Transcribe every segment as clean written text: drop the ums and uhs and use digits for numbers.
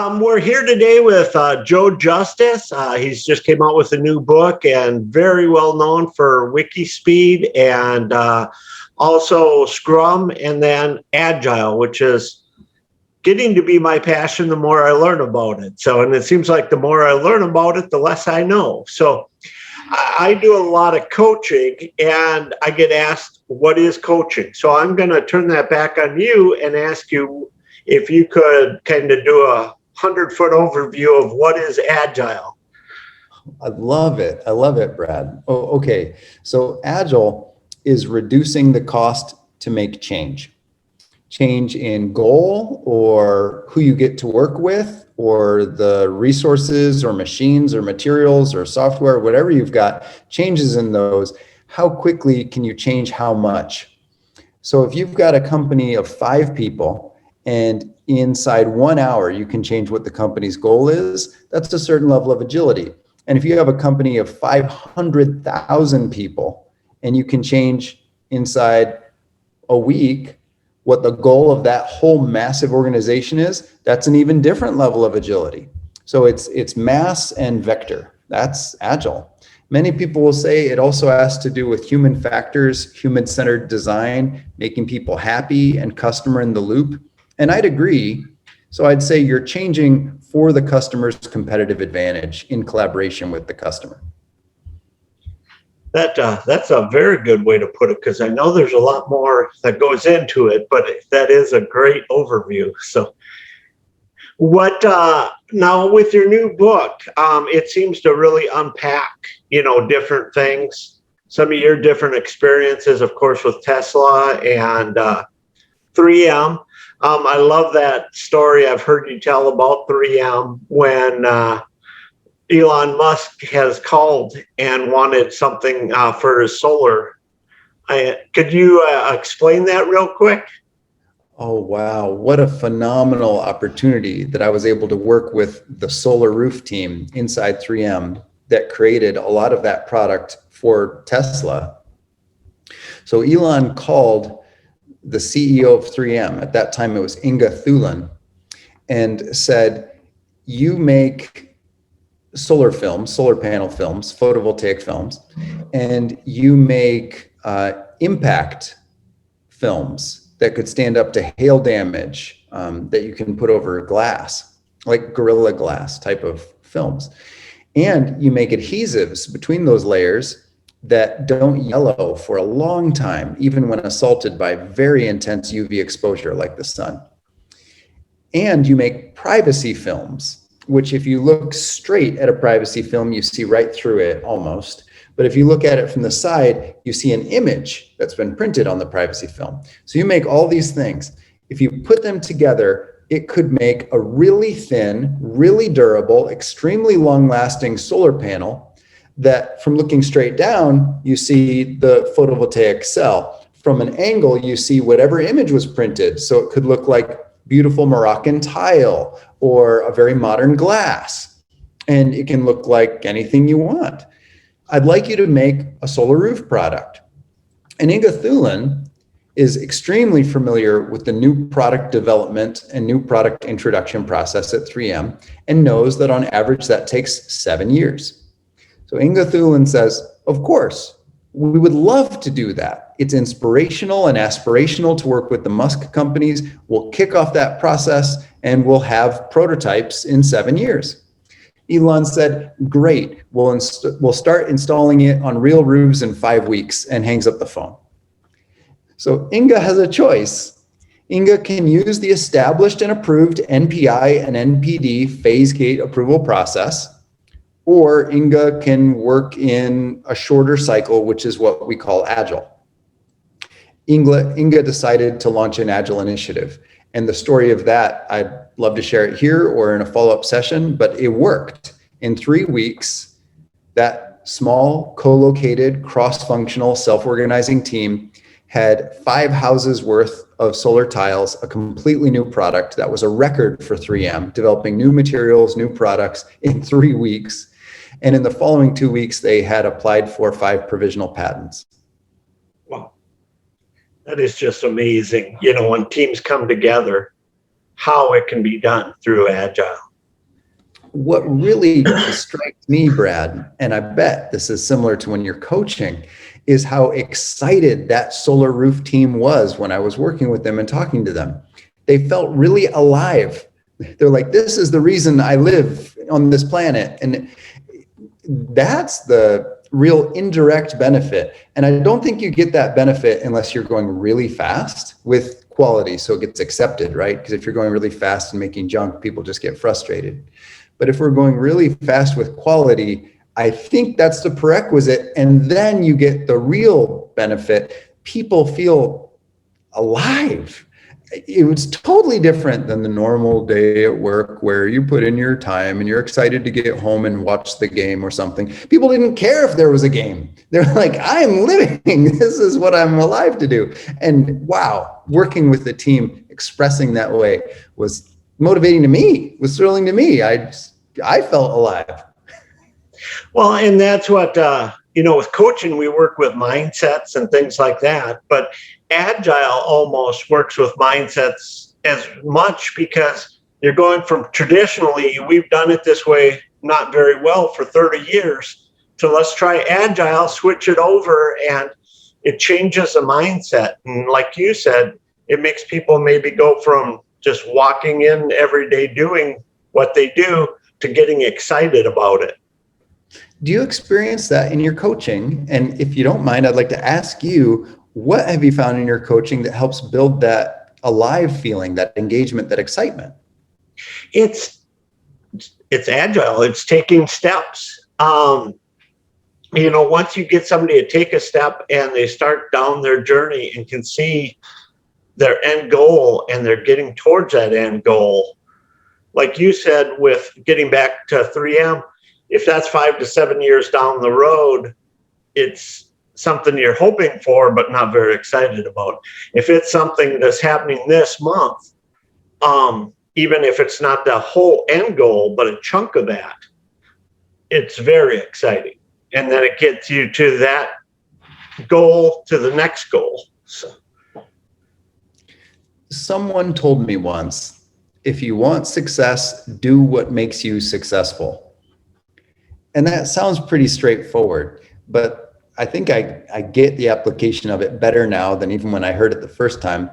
We're here today with Joe Justice. He's just came out with a new book and very well known for wiki speed and also Scrum and then Agile, which is getting to be my passion the more I learn about it. So, and it seems like the more I learn about it, the less I know. So I do a lot of coaching and I get asked, what is coaching? So I'm going to turn that back on you and ask you if you could kind of do a 100-foot overview of what is Agile. I love it. I love it, Brad. Oh, okay. So Agile is reducing the cost to make change. Change in goal or who you get to work with or the resources or machines or materials or software, whatever you've got, changes in those. How quickly can you change how much? So if you've got a company of 5 people and inside 1 hour, you can change what the company's goal is, that's a certain level of agility. And if you have a company of 500,000 people and you can change inside a week what the goal of that whole massive organization is, that's an even different level of agility. So it's mass and vector. That's Agile. Many people will say it also has to do with human factors, human-centered design, making people happy and customer in the loop. And I'd agree. So I'd say you're changing for the customer's competitive advantage in collaboration with the customer. That's a very good way to put it, because I know there's a lot more that goes into it, but that is a great overview. So what now with your new book, it seems to really unpack, different things, some of your different experiences, of course, with Tesla and 3M. I love that story I've heard you tell about 3M when Elon Musk has called and wanted something for his solar. Could you explain that real quick? Oh, wow. What a phenomenal opportunity that I was able to work with the solar roof team inside 3M that created a lot of that product for Tesla. So Elon called the CEO of 3M, at that time it was Inga Thulin, and said, you make solar films, solar panel films, photovoltaic films, and you make impact films that could stand up to hail damage that you can put over glass, like Gorilla Glass type of films. And you make adhesives between those layers that don't yellow for a long time, even when assaulted by very intense UV exposure like the sun. And you make privacy films, which if you look straight at a privacy film, you see right through it almost. But if you look at it from the side, you see an image that's been printed on the privacy film. So you make all these things. If you put them together, it could make a really thin, really durable, extremely long-lasting solar panel that from looking straight down, you see the photovoltaic cell. From an angle, you see whatever image was printed. So it could look like beautiful Moroccan tile or a very modern glass. And it can look like anything you want. I'd like you to make a solar roof product. And Inga Thulin is extremely familiar with the new product development and new product introduction process at 3M and knows that on average that takes 7 years. So Inga Thulin says, of course, we would love to do that. It's inspirational and aspirational to work with the Musk companies. We'll kick off that process and we'll have prototypes in 7 years. Elon said, great, we'll start installing it on real roofs in 5 weeks, and hangs up the phone. So Inga has a choice. Inga can use the established and approved NPI and NPD phase gate approval process, or Inga can work in a shorter cycle, which is what we call Agile. Inga decided to launch an Agile initiative. And the story of that, I'd love to share it here or in a follow-up session, but it worked. In 3 weeks, that small, co-located, cross-functional, self-organizing team had 5 houses worth of solar tiles, a completely new product that was a record for 3M, developing new materials, new products in 3 weeks. And in the following 2 weeks, they had applied for 5 provisional patents. Wow. That is just amazing. When teams come together, how it can be done through Agile. What really strikes me, Brad, and I bet this is similar to when you're coaching, is how excited that solar roof team was when I was working with them and talking to them. They felt really alive. They're like, this is the reason I live on this planet. And that's the real indirect benefit. And I don't think you get that benefit unless you're going really fast with quality, so it gets accepted, right? Because if you're going really fast and making junk, people just get frustrated. But if we're going really fast with quality, I think that's the prerequisite. And then you get the real benefit. People feel alive. It was totally different than the normal day at work where you put in your time and you're excited to get home and watch the game or something. People didn't care if there was a game. They're like, I'm living. This is what I'm alive to do. And wow, working with the team, expressing that way was motivating to me, was thrilling to me. I felt alive. Well, and that's what, with coaching, we work with mindsets and things like that. But Agile almost works with mindsets as much because you're going from traditionally, we've done it this way, not very well for 30 years, to let's try Agile, switch it over, and it changes the mindset. And like you said, it makes people maybe go from just walking in every day doing what they do to getting excited about it. Do you experience that in your coaching? And if you don't mind, I'd like to ask you, what have you found in your coaching that helps build that alive feeling, that engagement, that excitement? It's Agile. It's taking steps. Once you get somebody to take a step and they start down their journey and can see their end goal and they're getting towards that end goal, like you said, with getting back to 3M, if that's 5 to 7 years down the road, it's something you're hoping for, but not very excited about. If it's something that's happening this month, even if it's not the whole end goal, but a chunk of that, it's very exciting. And then it gets you to that goal, to the next goal. So. Someone told me once, if you want success, do what makes you successful. And that sounds pretty straightforward, but I think I get the application of it better now than even when I heard it the first time.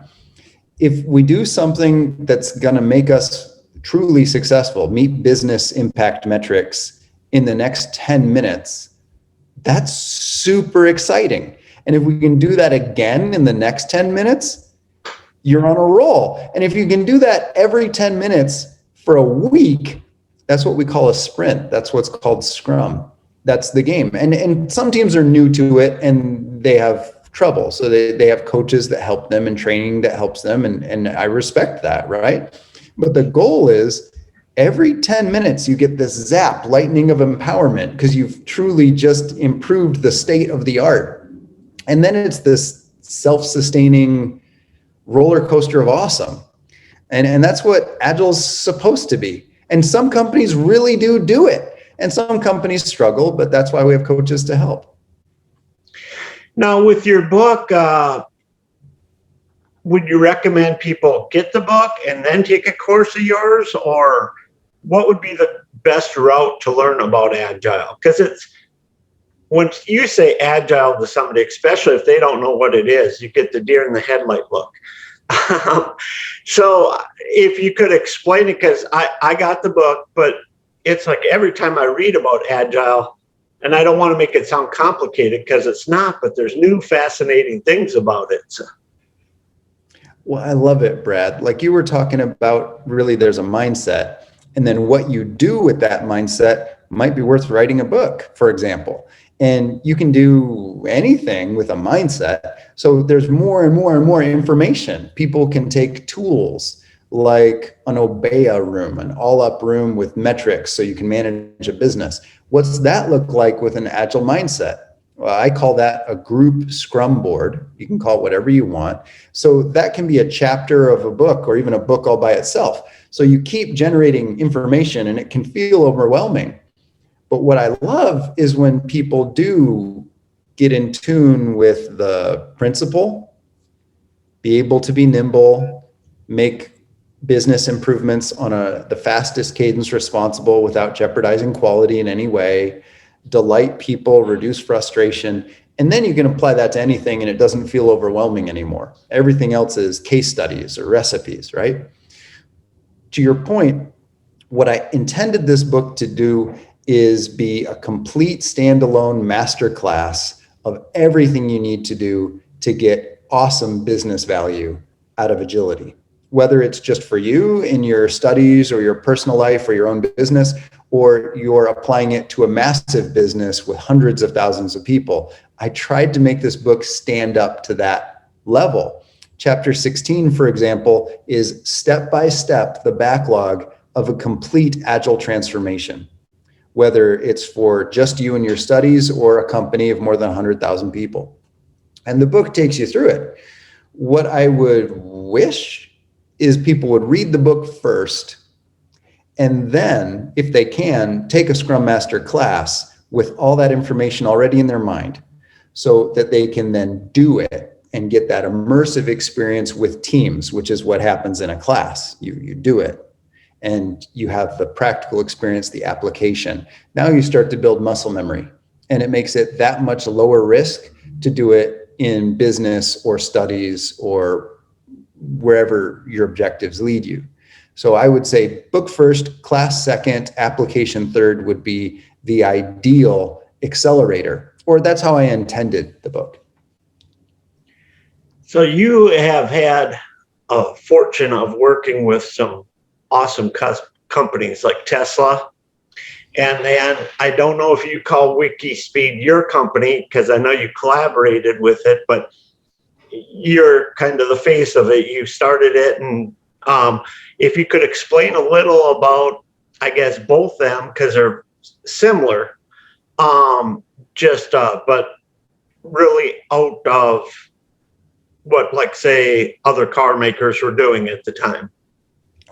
If we do something that's going to make us truly successful, meet business impact metrics in the next 10 minutes, that's super exciting. And if we can do that again in the next 10 minutes, you're on a roll. And if you can do that every 10 minutes for a week, that's what we call a sprint. That's what's called Scrum. That's the game. And some teams are new to it and they have trouble. So they have coaches that help them and training that helps them. And I respect that, right? But the goal is every 10 minutes you get this zap, lightning of empowerment, because you've truly just improved the state of the art. And then it's this self-sustaining roller coaster of awesome. And that's what Agile's supposed to be. And some companies really do it. And some companies struggle, but that's why we have coaches to help. Now, with your book, would you recommend people get the book and then take a course of yours? Or what would be the best route to learn about Agile? Because when you say Agile to somebody, especially if they don't know what it is, you get the deer in the headlight look. So if you could explain it, because I got the book, but it's like every time I read about Agile, and I don't want to make it sound complicated because it's not, but there's new fascinating things about it. So. Well, I love it, Brad. Like you were talking about, really, there's a mindset. And then what you do with that mindset might be worth writing a book, for example. And you can do anything with a mindset. So there's more and more and more information. People can take tools like an Obeya room, an all-up room with metrics so you can manage a business. What's that look like with an Agile mindset? Well, I call that a group Scrum board. You can call it whatever you want. So that can be a chapter of a book or even a book all by itself. So you keep generating information and it can feel overwhelming. But what I love is when people do get in tune with the principle, be able to be nimble, make business improvements on the fastest cadence responsible without jeopardizing quality in any way, delight people, reduce frustration, and then you can apply that to anything and it doesn't feel overwhelming anymore. Everything else is case studies or recipes, right? To your point, what I intended this book to do is be a complete standalone masterclass of everything you need to do to get awesome business value out of agility. Whether it's just for you in your studies or your personal life or your own business, or you're applying it to a massive business with hundreds of thousands of people. I tried to make this book stand up to that level. Chapter 16, for example, is step by step the backlog of a complete Agile transformation, whether it's for just you and your studies or a company of more than 100,000 people. And the book takes you through it. What I would wish is people would read the book first, and then, if they can, take a Scrum Master class with all that information already in their mind so that they can then do it and get that immersive experience with teams, which is what happens in a class. You do it and you have the practical experience, the application. Now you start to build muscle memory, and it makes it that much lower risk to do it in business or studies or wherever your objectives lead you. So I would say book first, class second, application third would be the ideal accelerator, or that's how I intended the book. So you have had a fortune of working with some awesome companies like Tesla. And then I don't know if you call WikiSpeed your company, because I know you collaborated with it, but you're kind of the face of it. You started it. And if you could explain a little about, I guess, both them, because they're similar, but really out of what, like, say, other car makers were doing at the time.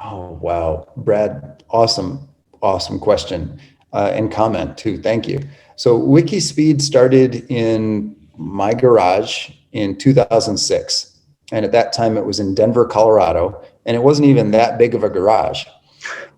Oh, wow. Brad, awesome question and comment too. Thank you. So WikiSpeed started in my garage in 2006. And at that time it was in Denver, Colorado, and it wasn't even that big of a garage.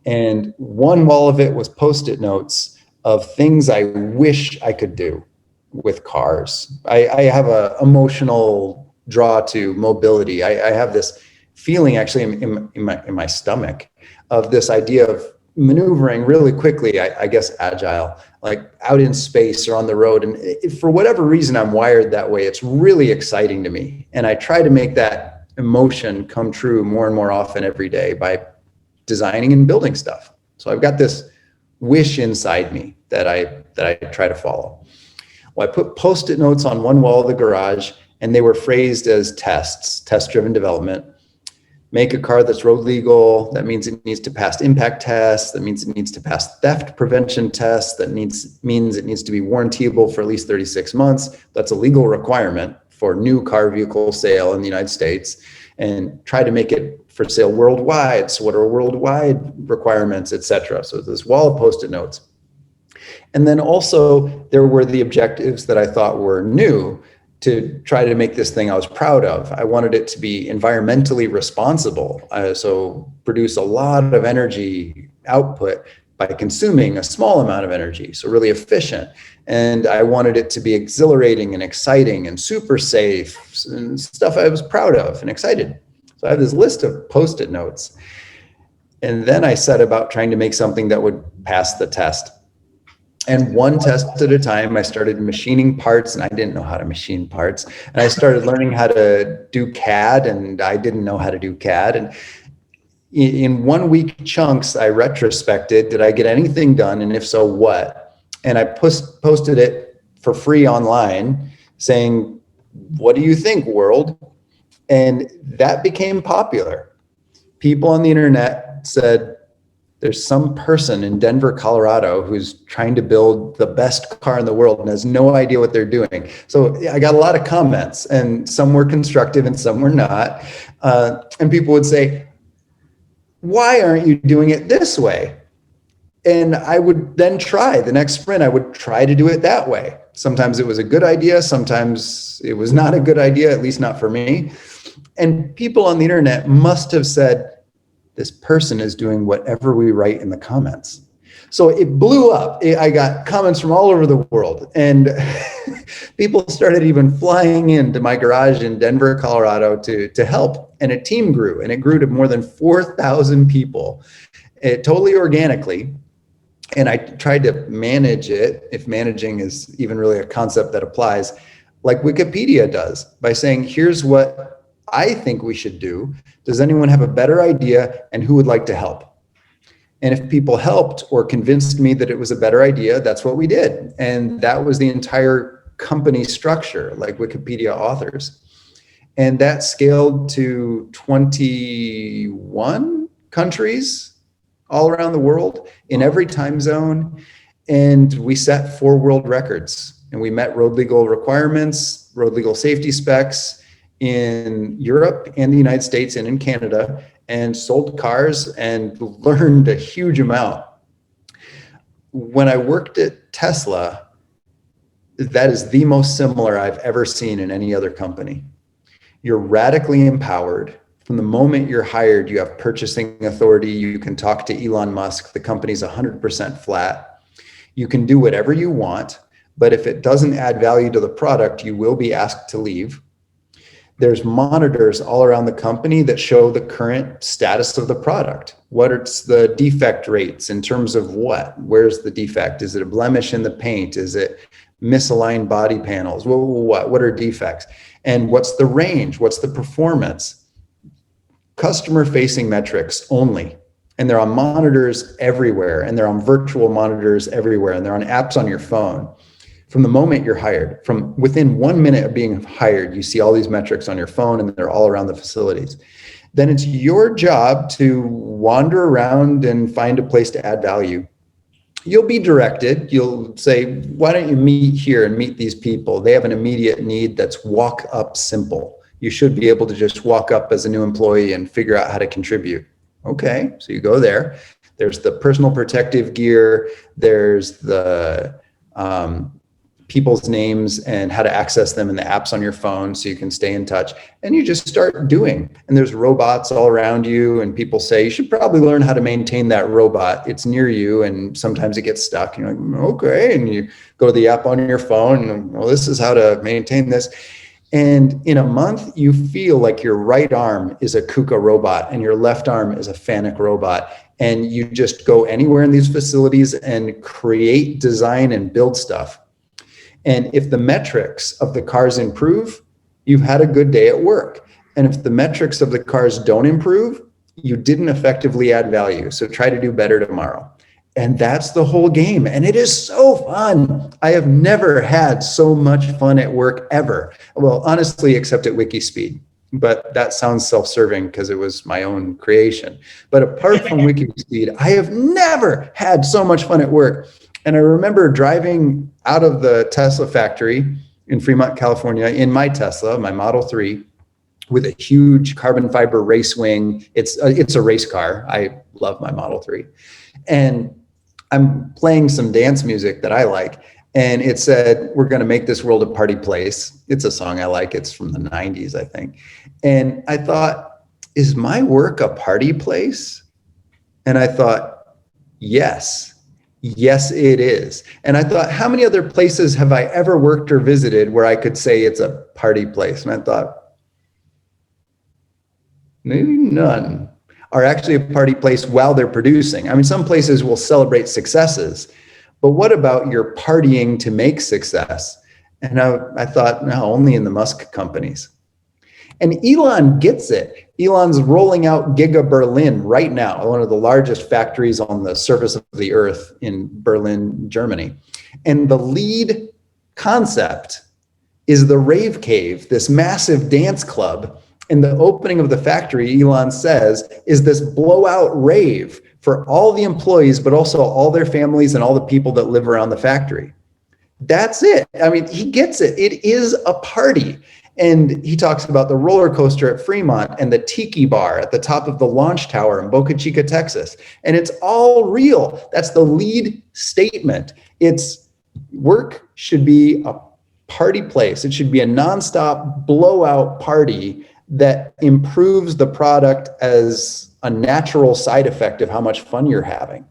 And one wall of it was Post-it notes of things I wish I could do with cars. I have an emotional draw to mobility. I have this feeling actually in my stomach of this idea of maneuvering really quickly, I guess agile, like out in space or on the road. And for whatever reason, I'm wired that way. It's really exciting to me. And I try to make that emotion come true more and more often every day by designing and building stuff. So I've got this wish inside me that I try to follow. Well, I put Post-it notes on one wall of the garage, and they were phrased as tests, test-driven development. Make a car that's road legal. That means it needs to pass impact tests. That means it needs to pass theft prevention tests. That means it needs to be warrantyable for at least 36 months. That's a legal requirement for new car vehicle sale in the United States, and try to make it for sale worldwide. So what are worldwide requirements, et cetera? So this wall of Post-it notes. And then also there were the objectives that I thought were new to try to make this thing I was proud of. I wanted it to be environmentally responsible. So produce a lot of energy output by consuming a small amount of energy. So really efficient. And I wanted it to be exhilarating and exciting and super safe and stuff I was proud of and excited. So I have this list of Post-it notes. And then I set about trying to make something that would pass the test. And one test at a time, I started machining parts, and I didn't know how to machine parts. And I started learning how to do CAD, and I didn't know how to do CAD. And in 1 week chunks, I retrospected, did I get anything done? And if so, what? And I posted it for free online saying, what do you think, world? And that became popular. People on the internet said, there's some person in Denver, Colorado, who's trying to build the best car in the world and has no idea what they're doing. So I got a lot of comments, and some were constructive and some were not. And people would say, why aren't you doing it this way? And I would then try the next sprint. I would try to do it that way. Sometimes it was a good idea. Sometimes it was not a good idea, at least not for me. And people on the internet must have said, this person is doing whatever we write in the comments. So it blew up. I got comments from all over the world, and people started even flying into my garage in Denver, Colorado to help. And a team grew, and it grew to more than 4,000 people, totally organically. And I tried to manage it, if managing is even really a concept that applies, like Wikipedia does, by saying, here's what I think we should do. Does anyone have a better idea, and who would like to help? And if people helped or convinced me that it was a better idea, that's what we did. And that was the entire company structure, like Wikipedia authors. And that scaled to 21 countries all around the world, in every time zone. And we set 4 world records. And we met road legal requirements, road legal safety specs in Europe and the United States and in Canada, and sold cars and learned a huge amount. When I worked at Tesla, that is the most similar I've ever seen in any other company. You're radically empowered. From the moment you're hired, you have purchasing authority. You can talk to Elon Musk. The company's 100% flat. You can do whatever you want, but if it doesn't add value to the product, you will be asked to leave. There's monitors all around the company that show the current status of the product. What's the defect rates in terms of what? Where's the defect? Is it a blemish in the paint? Is it misaligned body panels? What are defects? And what's the range? What's the performance? Customer-facing metrics only. And they're on monitors everywhere, and they're on virtual monitors everywhere, and they're on apps on your phone. From the moment you're hired, from within 1 minute of being hired, you see all these metrics on your phone, and they're all around the facilities. Then it's your job to wander around and find a place to add value. You'll be directed. You'll say, why don't you meet here and meet these people? They have an immediate need that's walk up simple. You should be able to just walk up as a new employee and figure out how to contribute. Okay, so you go there. There's the personal protective gear. There's the people's names and how to access them in the apps on your phone so you can stay in touch. And you just start doing. And there's robots all around you, and people say, you should probably learn how to maintain that robot. It's near you, and sometimes it gets stuck. And you're like, okay. And you go to the app on your phone, and well, this is how to maintain this. And in a month, you feel like your right arm is a KUKA robot and your left arm is a FANUC robot. And you just go anywhere in these facilities and create, design, and build stuff. And if the metrics of the cars improve, you've had a good day at work. And if the metrics of the cars don't improve, you didn't effectively add value. So try to do better tomorrow. And that's the whole game. And it is so fun. I have never had so much fun at work ever. Well, honestly, except at WikiSpeed. But that sounds self-serving because it was my own creation. But apart from WikiSpeed, I have never had so much fun at work. And I remember driving out of the Tesla factory in Fremont, California, in my Tesla, my Model 3, with a huge carbon fiber race wing. It's a race car. I love my Model 3. And I'm playing some dance music that I like. And it said, we're going to make this world a party place. It's a song I like. It's from the 90s, I think. And I thought, is my work a party place? And I thought, yes. Yes, it is. And I thought, how many other places have I ever worked or visited where I could say it's a party place? And I thought, maybe none are actually a party place while they're producing. I mean, some places will celebrate successes, but what about your partying to make success? And I thought, no, only in the Musk companies. And Elon gets it. Elon's rolling out Giga Berlin right now, one of the largest factories on the surface of the earth in Berlin, Germany. And the lead concept is the Rave Cave, this massive dance club. In the opening of the factory, Elon says, is this blowout rave for all the employees, but also all their families and all the people that live around the factory. That's it. I mean, he gets it. It is a party. And he talks about the roller coaster at Fremont and the tiki bar at the top of the launch tower in Boca Chica, Texas. And it's all real. That's the lead statement. It's work should be a party place. It should be a nonstop blowout party that improves the product as a natural side effect of how much fun you're having.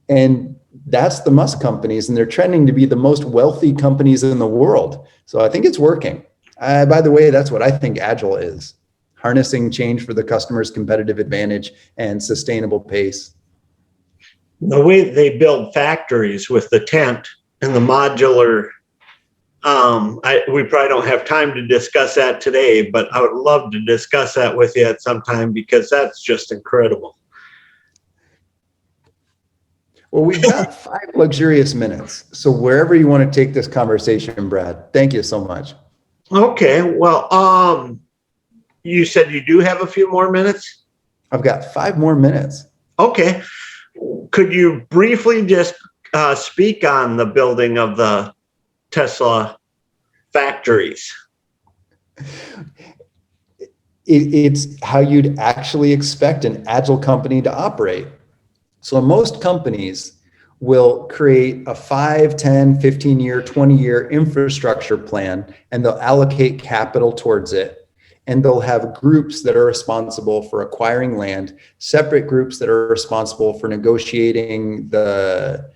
And that's the Musk companies, and they're trending to be the most wealthy companies in the world. So I think it's working. By the way, that's what I think Agile is: harnessing change for the customer's competitive advantage and sustainable pace. The way they build factories with the tent and the modular, we probably don't have time to discuss that today, but I would love to discuss that with you at some time, because that's just incredible. Well, we've got 5 luxurious minutes. So wherever you want to take this conversation, Brad, thank you so much. Okay, well, you said you do have a few more minutes? I've got 5 more minutes. Okay. Could you briefly just speak on the building of the Tesla factories? It's how you'd actually expect an Agile company to operate. So most companies will create a 5, 10, 15 year, 20 year infrastructure plan, and they'll allocate capital towards it. And they'll have groups that are responsible for acquiring land, separate groups that are responsible for negotiating the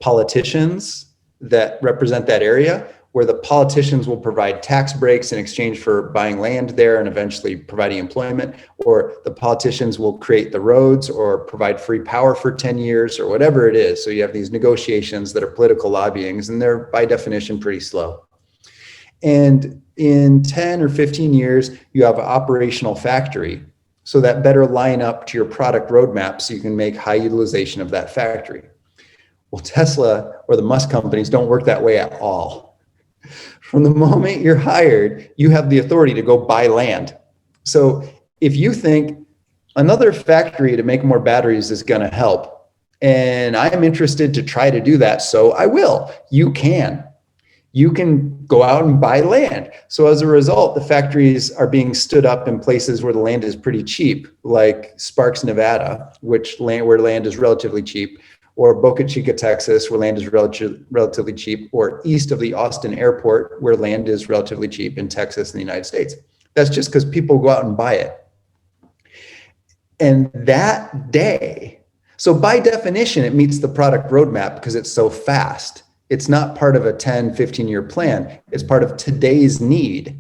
politicians that represent that area, where the politicians will provide tax breaks in exchange for buying land there and eventually providing employment, or the politicians will create the roads or provide free power for 10 years or whatever it is. So you have these negotiations that are political lobbyings, and they're by definition pretty slow. And in 10 or 15 years, you have an operational factory, so that better line up to your product roadmap so you can make high utilization of that factory. Well, Tesla or the Musk companies don't work that way at all. From the moment you're hired, you have the authority to go buy land. So if you think another factory to make more batteries is going to help, and I'm interested to try to do that, so I will. You can go out and buy land. So as a result, the factories are being stood up in places where the land is pretty cheap, like Sparks, Nevada, where land is relatively cheap, or Boca Chica, Texas, where land is relatively cheap, or east of the Austin airport, where land is relatively cheap in Texas and the United States. That's just because people go out and buy it. And that day, so by definition, it meets the product roadmap because it's so fast. It's not part of a 10, 15-year plan. It's part of today's need.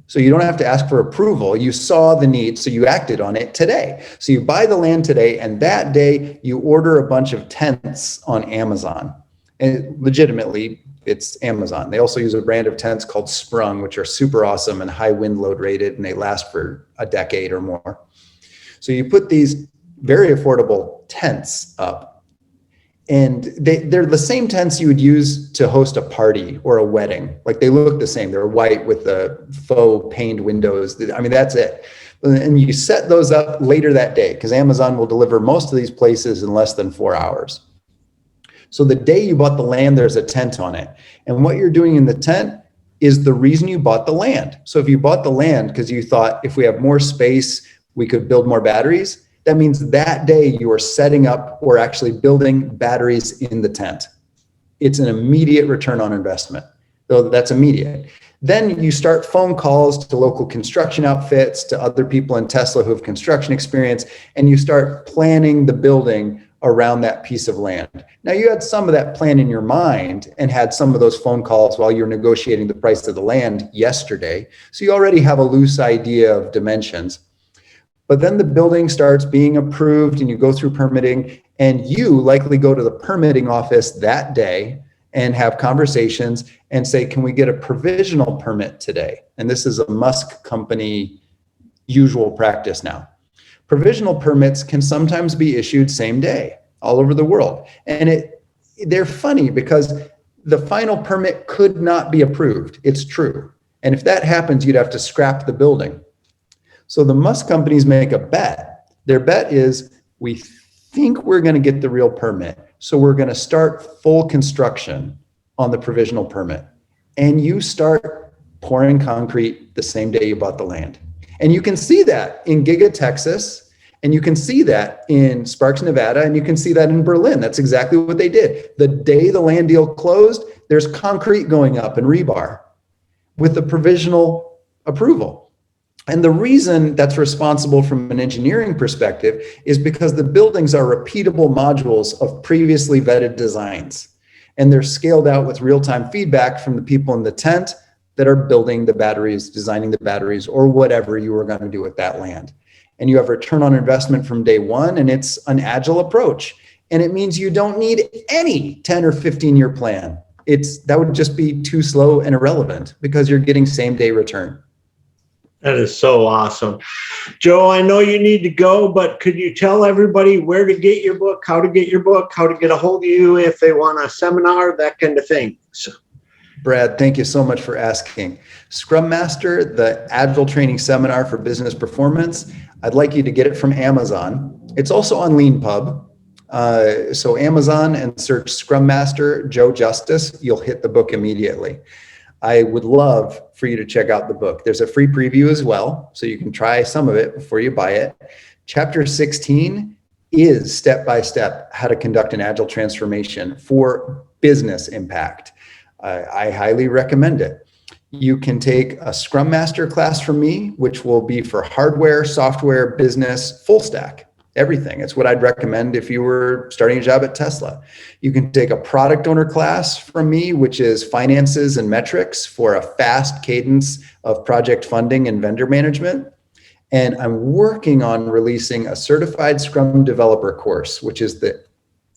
So you don't have to ask for approval. You saw the need, so you acted on it today. So you buy the land today, and that day you order a bunch of tents on Amazon. And legitimately, it's Amazon. They also use a brand of tents called Sprung, which are super awesome and high wind load rated, and they last for a decade or more. So you put these very affordable tents up, and they're the same tents you would use to host a party or a wedding. Like, they look the same. They're white with the faux paned windows. I mean, that's it. And you set those up later that day, because Amazon will deliver most of these places in less than 4 hours. So the day you bought the land, there's a tent on it. And what you're doing in the tent is the reason you bought the land. So if you bought the land because you thought if we have more space, we could build more batteries, that means that day you are setting up or actually building batteries in the tent. It's an immediate return on investment. So that's immediate. Then you start phone calls to local construction outfits, to other people in Tesla who have construction experience, and you start planning the building around that piece of land. Now, you had some of that plan in your mind and had some of those phone calls while you're negotiating the price of the land yesterday. So you already have a loose idea of dimensions. But then the building starts being approved and you go through permitting, and you likely go to the permitting office that day and have conversations and say, can we get a provisional permit today? And this is a Musk company usual practice now. Provisional permits can sometimes be issued same day all over the world. And they're funny because the final permit could not be approved. It's true. And if that happens, you'd have to scrap the building. So the Musk companies make a bet. Their bet is, we think we're going to get the real permit, so we're going to start full construction on the provisional permit. And you start pouring concrete the same day you bought the land. And you can see that in Giga, Texas, and you can see that in Sparks, Nevada, and you can see that in Berlin. That's exactly what they did. The day the land deal closed, there's concrete going up and rebar with the provisional approval. And the reason that's responsible from an engineering perspective is because the buildings are repeatable modules of previously vetted designs. And they're scaled out with real-time feedback from the people in the tent that are building the batteries, designing the batteries, or whatever you were going to do with that land. And you have return on investment from day one, and it's an agile approach. And it means you don't need any 10 or 15-year plan. That would just be too slow and irrelevant because you're getting same-day return. That is so awesome. Joe, I know you need to go, but could you tell everybody where to get your book, how to get your book, how to get a hold of you if they want a seminar, that kind of thing? So. Brad, thank you so much for asking. Scrum Master, the Agile Training Seminar for Business Performance, I'd like you to get it from Amazon. It's also on LeanPub. So Amazon and search Scrum Master Joe Justice, you'll hit the book immediately. I would love for you to check out the book. There's a free preview as well, so you can try some of it before you buy it. Chapter 16 is step-by-step how to conduct an agile transformation for business impact. I highly recommend it. You can take a Scrum Master class from me, which will be for hardware, software, business, full stack. Everything. It's what I'd recommend if you were starting a job at Tesla. You can take a product owner class from me, which is finances and metrics for a fast cadence of project funding and vendor management. And I'm working on releasing a certified Scrum developer course, which is the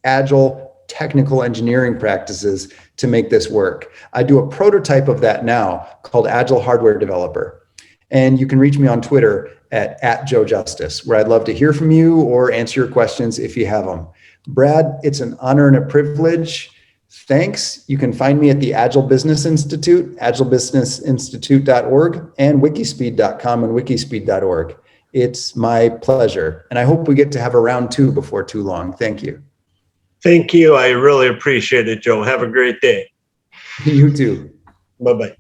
agile technical engineering practices to make this work. I do a prototype of that now called Agile Hardware Developer. And you can reach me on Twitter at Joe Justice, where I'd love to hear from you or answer your questions if you have them. Brad, it's an honor and a privilege. Thanks. You can find me at the Agile Business Institute, agilebusinessinstitute.org, and wikispeed.com and wikispeed.org. It's my pleasure. And I hope we get to have a round 2 before too long. Thank you. Thank you. I really appreciate it, Joe. Have a great day. You too. Bye-bye.